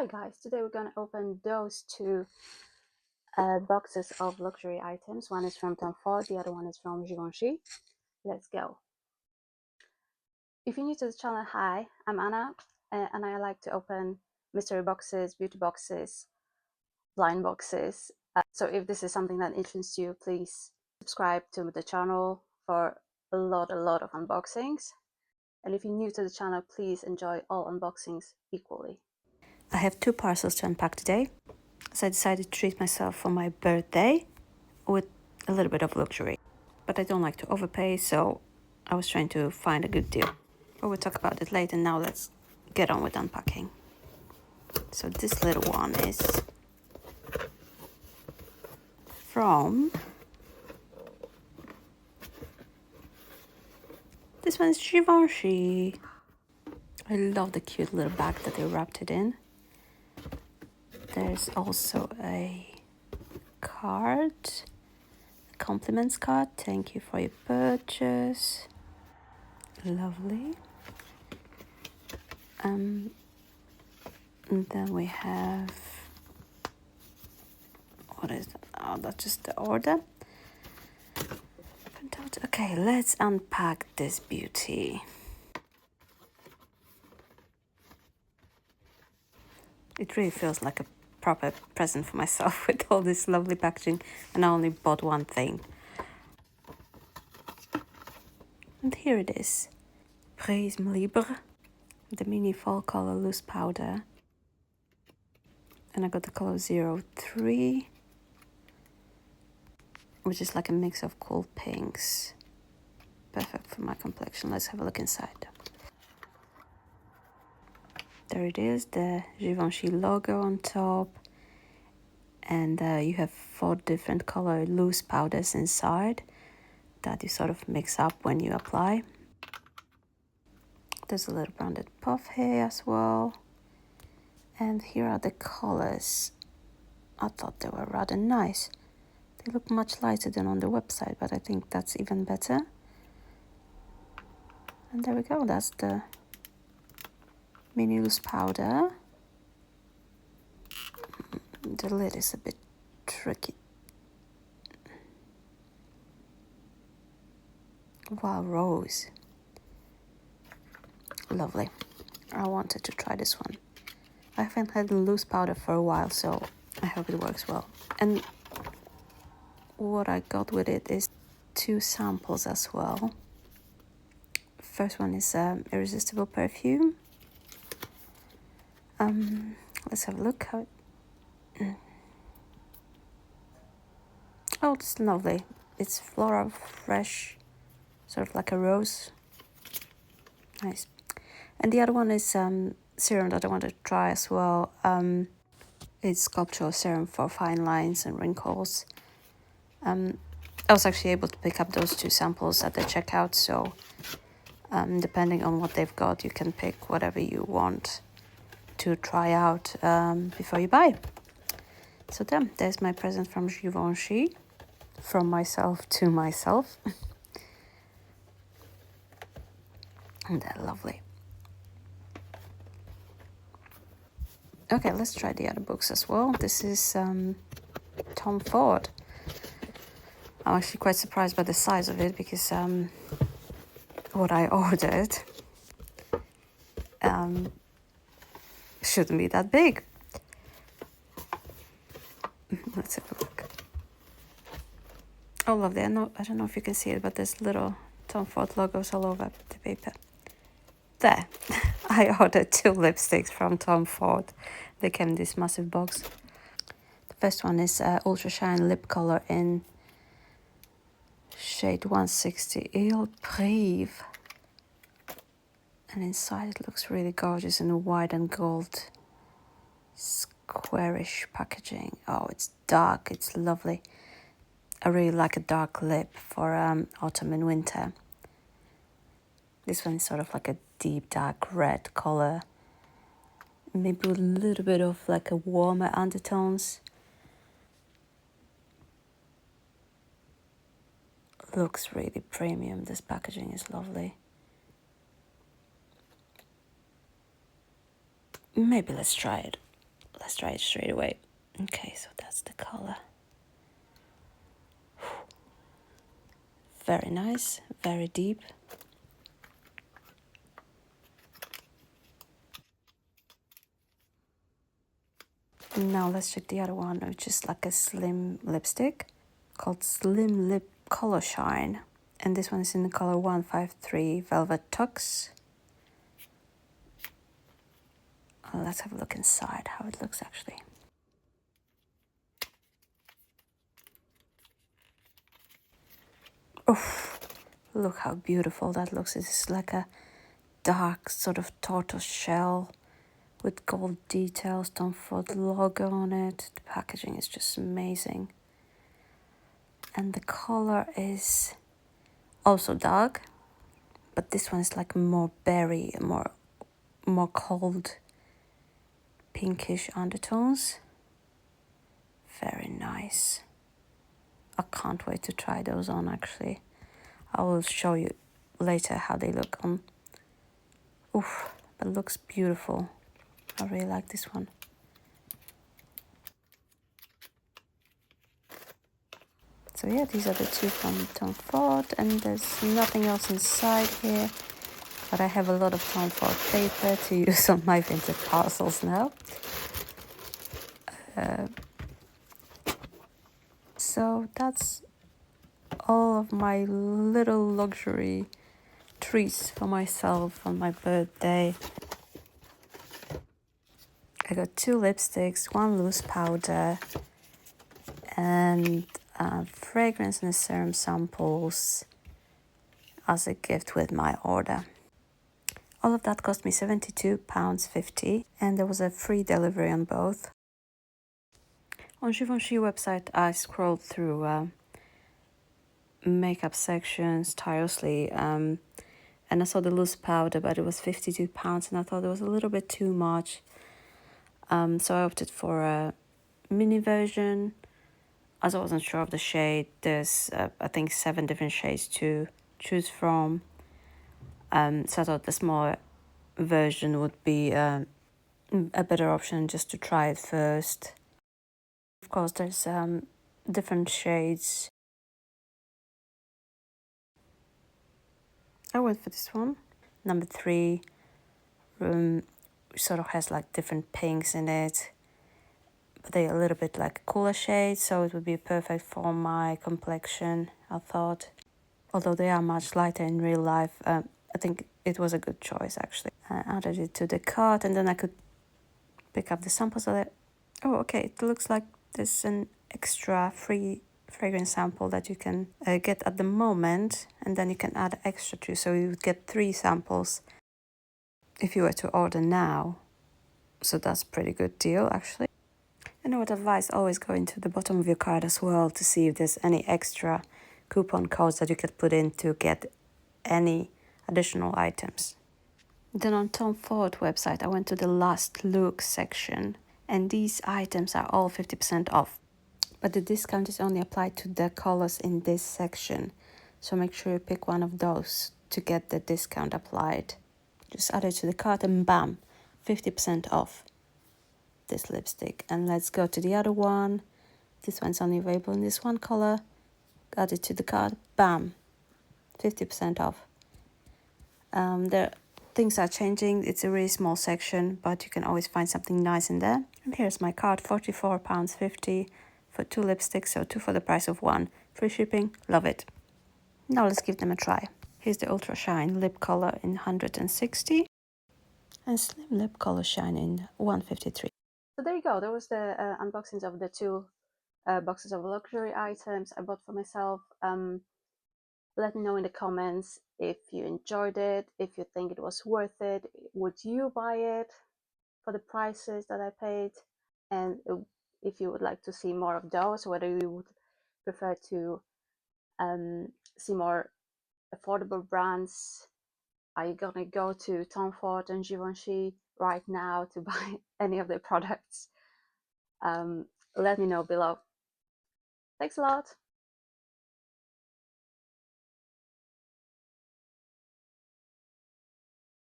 Hi guys, today we're gonna open those two boxes of luxury items. One is from Tom Ford, the other one is from Givenchy. Let's go. If you're new to the channel, hi, I'm Anna, and I like to open mystery boxes, beauty boxes, blind boxes. So if this is something that interests you, please subscribe to the channel for a lot of unboxings. And if you're new to the channel, please enjoy all unboxings equally. I have two parcels to unpack today, so I decided to treat myself for my birthday with a little bit of luxury. But I don't like to overpay, so I was trying to find a good deal. But we'll talk about it later. Now let's get on with unpacking. So this little one is from... This one is Givenchy. I love the cute little bag that they wrapped it in. There's also a card, a compliments card. Thank you for your purchase. Lovely. And then we have, what is that? Oh, that's just the order. Okay, let's unpack this beauty. It really feels like a proper present for myself with all this lovely packaging, and I only bought one thing. And here it is. Prisme Libre, the mini fall color loose powder. And I got the color 03, which is like a mix of cool pinks. Perfect for my complexion. Let's have a look inside. There it is, the Givenchy logo on top. And you have 4 different color loose powders inside that you sort of mix up when you apply. There's a little rounded puff here as well. And here are the colors. I thought they were rather nice. They look much lighter than on the website, but I think that's even better. And there we go, that's the mini loose powder. The lid is a bit tricky. Wow, rose. Lovely. I wanted to try this one. I haven't had loose powder for a while, so I hope it works well. And what I got with it is 2 samples as well. First one is Irresistible Perfume. Let's have a look how it... Oh, it's lovely. It's floral fresh, sort of like a rose. Nice. And the other one is serum that I want to try as well. It's sculptural serum for fine lines and wrinkles. I was actually able to pick up those 2 samples at the checkout, so depending on what they've got, you can pick whatever you want to try out before you buy. So there's my present from Givenchy, from myself to myself. And they're lovely. Okay, let's try the other books as well. This is Tom Ford. I'm actually quite surprised by the size of it because what I ordered shouldn't be that big. Let's have a look. Oh, lovely. I don't know if you can see it, but there's little Tom Ford logos all over the paper. There. I ordered 2 lipsticks from Tom Ford. They came in this massive box. The first one is Ultra Shine Lip Color in shade 160 Il Prive. And inside it looks really gorgeous in a white and gold squarish packaging. Oh, it's dark. It's lovely. I really like a dark lip for autumn and winter. This one is sort of like a deep dark red color. Maybe with a little bit of like a warmer undertones. Looks really premium. This packaging is lovely. Maybe let's try it. Let's try it straight away. Okay, so that's the color. Very nice, very deep. Now let's check the other one, which is like a slim lipstick called Slim Lip Color Shine. And this one is in the color 153 Velvet Tux. Let's have a look inside, how it looks actually. Oof, look how beautiful that looks. It's like a dark sort of tortoise shell with gold details, Tom Ford logo on it. The packaging is just amazing. And the color is also dark, but this one is like more berry, more cold pinkish undertones. Very nice. I can't wait to try those on actually. I will show you later how they look on. Oof, but it looks beautiful. I really like this one. So yeah, these are the two from Tom Ford, and there's nothing else inside here. But I have a lot of Tom Ford paper to use on my vintage parcels now. So that's all of my little luxury treats for myself on my birthday. I got 2 lipsticks, 1 loose powder, and fragrance and serum samples as a gift with my order. All of that cost me £72.50, and there was a free delivery on both. On Givenchy website, I scrolled through makeup sections tirelessly, and I saw the loose powder, but it was £52, and I thought it was a little bit too much. So I opted for a mini version, as I wasn't sure of the shade. There's, I think, 7 different shades to choose from. So I thought the smaller version would be a better option just to try it first. Of course, there's different shades. I went for this one, number 3, which sort of has like different pinks in it, but they're a little bit like cooler shades, so it would be perfect for my complexion, I thought. Although they are much lighter in real life, I think it was a good choice actually. I added it to the cart, and then I could pick up the samples of it. Oh, okay, it looks like there's an extra free fragrance sample that you can get at the moment, and then you can add extra to, so you would get 3 samples if you were to order now. So that's a pretty good deal actually. And I would advise always going to the bottom of your card as well to see if there's any extra coupon codes that you could put in to get any additional items. Then on Tom Ford website, I went to the last look section, and these items are all 50% off. But the discount is only applied to the colors in this section, so make sure you pick one of those to get the discount applied. Just add it to the cart and bam, 50% off this lipstick. And let's go to the other one. This one's only available in this one color. Add it to the cart, bam, 50% off. There things are changing. It's a really small section, but you can always find something nice in there. And here's my card, £44.50 for 2 lipsticks, so 2 for the price of 1. Free shipping, love it. Now let's give them a try. Here's the Ultra Shine Lip Color in 160 and Slim Lip Color Shine in 153. So there you go. There was the unboxings of the 2 boxes of luxury items I bought for myself. Let me know in the comments if you enjoyed it, if you think it was worth it. Would you buy it for the prices that I paid? And if you would like to see more of those, whether you would prefer to see more affordable brands. Are you gonna go to Tom Ford and Givenchy right now to buy any of their products? Let me know below. Thanks a lot.